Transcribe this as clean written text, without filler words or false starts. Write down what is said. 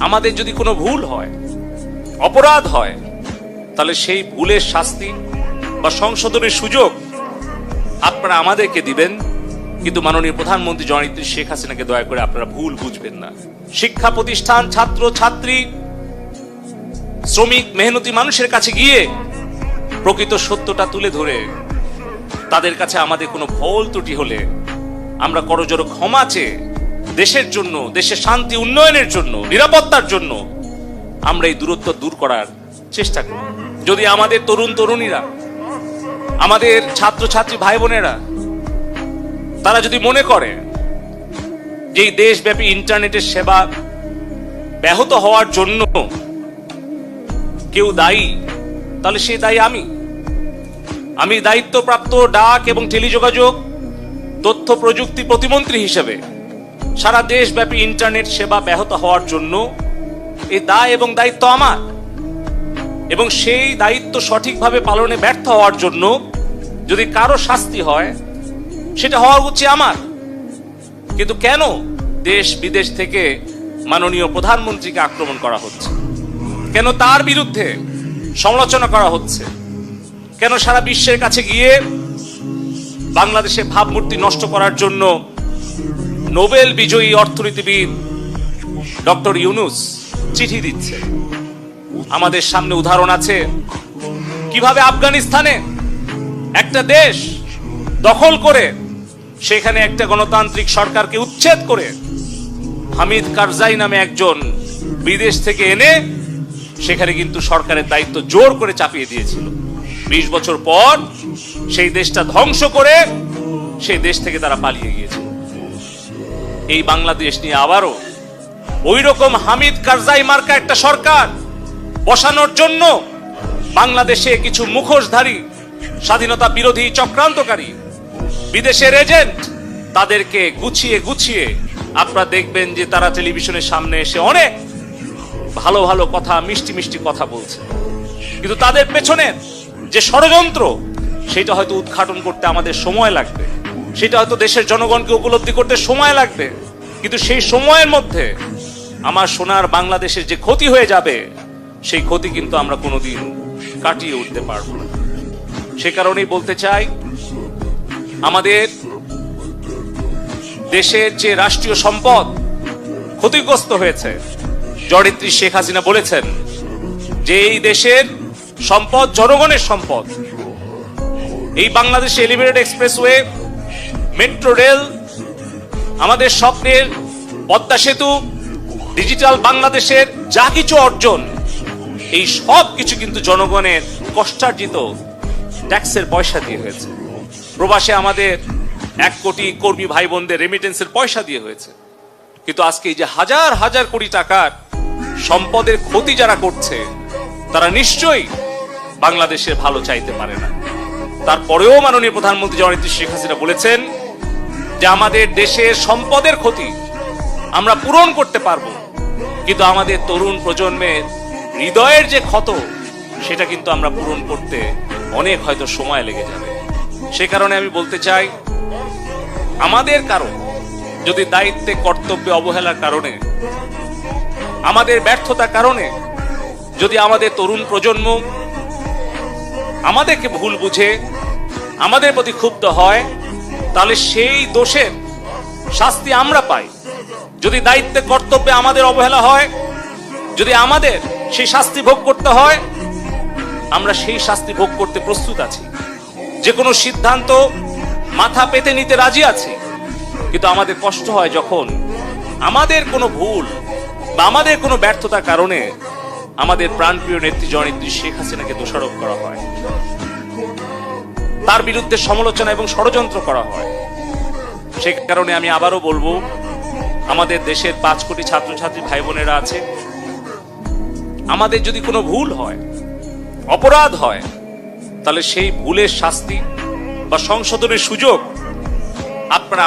আমাদের যদি কোনো ভুল হয়, অপরাধ হয়, তাহলে সেই ভুলের শাস্তি বা সংশোধনের সুযোগ আপনারা আমাদেরকে দিবেন। কিন্তু মাননীয় প্রধানমন্ত্রী জননেত্রী শেখ হাসিনাকে দয়া করে আপনারা ভুল বুঝবেন না। শিক্ষা প্রতিষ্ঠান, ছাত্র ছাত্রী, শ্রমিক, মেহনতি মানুষের কাছে গিয়ে প্রকৃত সত্যটা তুলে ধরে তাদের কাছে আমাদের কোনো ভুল ত্রুটি হলে আমরা করজোড়ে ক্ষমা চেয়ে দেশের জন্য, দেশের শান্তি উন্নয়নের জন্য, নিরাপত্তার জন্য আমরা এই দূরত্ব দূর করার চেষ্টা করি। যদি আমাদের তরুণ তরুণীরা, আমাদের ছাত্রছাত্রী ভাই বোনেরা তারা যদি মনে করে যে এই দেশব্যাপী ইন্টারনেটের সেবা ব্যাহত হওয়ার জন্য কেউ দায়ী, তাহলে সে দায়ী আমি দায়িত্বপ্রাপ্ত ডাক এবং টেলিযোগাযোগ তথ্য প্রযুক্তি প্রতিমন্ত্রী হিসেবে সারা দেশব্যাপী ইন্টারনেট সেবা ব্যাহত হওয়ার জন্য এই দায় এবং দায়িত্ব আমার, এবং সেই দায়িত্ব সঠিকভাবে পালনে ব্যর্থ হওয়ার জন্য যদি কারো শাস্তি হয় সেটা হওয়া উচিত আমার। কিন্তু কেন দেশ বিদেশ থেকে মাননীয় প্রধানমন্ত্রীকে আক্রমণ করা হচ্ছে? কেন তার বিরুদ্ধে সমালোচনা করা হচ্ছে? কেন সারা বিশ্বের কাছে গিয়ে বাংলাদেশের ভাবমূর্তি নষ্ট করার জন্য নোবেল বিজয়ী অর্থনীতিবিদ ডক্টর ইউনুস চিঠি দিচ্ছে? আমাদের সামনে উদাহরণ আছে কিভাবে আফগানিস্তানে একটা দেশ দখল করে সেখানে একটা গণতান্ত্রিক সরকারকে উচ্ছেদ করে হামিদ কারজাই নামে একজন বিদেশ থেকে এনে সেখানে কিন্তু সরকারের দায়িত্ব জোর করে চাপিয়ে দিয়েছিল। 20 বছর পর সেই দেশটা ধ্বংস করে সেই দেশ থেকে তারা পালিয়ে গিয়েছিল। এই বাংলাদেশ নিয়ে আবারও ওই রকম হামিদ কারজাই মার্কা একটা সরকার বসানোর জন্য বাংলাদেশে কিছু মুখোশধারী স্বাধীনতা বিরোধী চক্রান্তকারী বিদেশের এজেন্ট তাদেরকে গুছিয়ে আপনারা দেখবেন যে তারা টেলিভিশনের সামনে এসে অনেক ভালো ভালো কথা, মিষ্টি মিষ্টি কথা বলছে, কিন্তু তাদের পেছনে যে ষড়যন্ত্র সেটা হয়তো উদ্ঘাটন করতে আমাদের সময় লাগবে, সেটা হয়তো দেশের জনগণকে উপলব্ধি করতে সময় লাগবে। কিন্তু সেই সময়ের মধ্যে আমার সোনার বাংলাদেশের যে ক্ষতি হয়ে যাবে সেই ক্ষতি কিন্তু আমরা কোনোদিন কাটিয়ে উঠতে পারবো না। সে কারণেই বলতে চাই, আমাদের দেশের যে রাষ্ট্রীয় সম্পদ ক্ষতিগ্রস্ত হয়েছে, জননেত্রী শেখ হাসিনা বলেছেন যে এই দেশের সম্পদ জনগণের সম্পদ। এই বাংলাদেশে এলিভেটেড এক্সপ্রেসওয়ে, মেট্রো রেল, আমাদের স্বপ্নের পদ্মা সেতু, ডিজিটাল বাংলাদেশের যা কিছু অর্জন, এই সব কিছু কিন্তু জনগণের কষ্টার্জিত ট্যাক্সের পয়সা দিয়ে হয়েছে। প্রবাসে আমাদের 1 কোটি কর্মী ভাই বোনদের রেমিটেন্সের পয়সা দিয়ে হয়েছে। কিন্তু আজকে এই যে হাজার হাজার কোটি টাকার সম্পদের ক্ষতি যারা করছে তারা নিশ্চয়ই বাংলাদেশের ভালো চাইতে পারে না। তারপরেও মাননীয় প্রধানমন্ত্রী জননেত্রী শেখ হাসিনা বলেছেন যে আমাদের দেশের সম্পদের ক্ষতি আমরা পূরণ করতে পারবো, কিন্তু আমাদের তরুণ প্রজন্মের হৃদয়ের যে ক্ষত সেটা কিন্তু আমরা পূরণ করতে অনেক হয়তো সময় লেগে যাবে। সে কারণে আমি বলতে চাই, আমাদের কারো যদি দায়িত্বে কর্তব্যে অবহেলার কারণে, আমাদের ব্যর্থতার কারণে যদি আমাদের তরুণ প্রজন্ম আমাদেরকে ভুল বুঝে আমাদের প্রতি ক্ষুব্ধ হয়, তাহলে সেই দোষের শাস্তি আমরা পাই। যদি দায়িত্বে কর্তব্যে আমাদের অবহেলা হয়, যদি আমাদের সেই শাস্তি ভোগ করতে হয়, আমরা সেই শাস্তি ভোগ করতে প্রস্তুত আছি। যে কোনো সিদ্ধান্ত মাথা পেতে নিতে রাজি আছি। কিন্তু আমাদের কষ্ট হয় যখন আমাদের কোনো ভুল বা আমাদের কোনো ব্যর্থতার কারণে আমাদের প্রাণপ্রিয় নেত্রী জননেত্রী শেখ হাসিনাকে দোষারোপ করা হয়, তার বিরুদ্ধে সমালোচনা এবং ষড়যন্ত্র করা হয়। সে কারণে আমি আবারও বলবো, আমাদের দেশের 5 কোটি ছাত্রছাত্রী ভাই বোনেরা আছে, আমাদের যদি কোনো ভুল হয়, অপরাধ হয়, তাহলে সেই ভুলের শাস্তি বা সংশোধনের সুযোগ আপনারা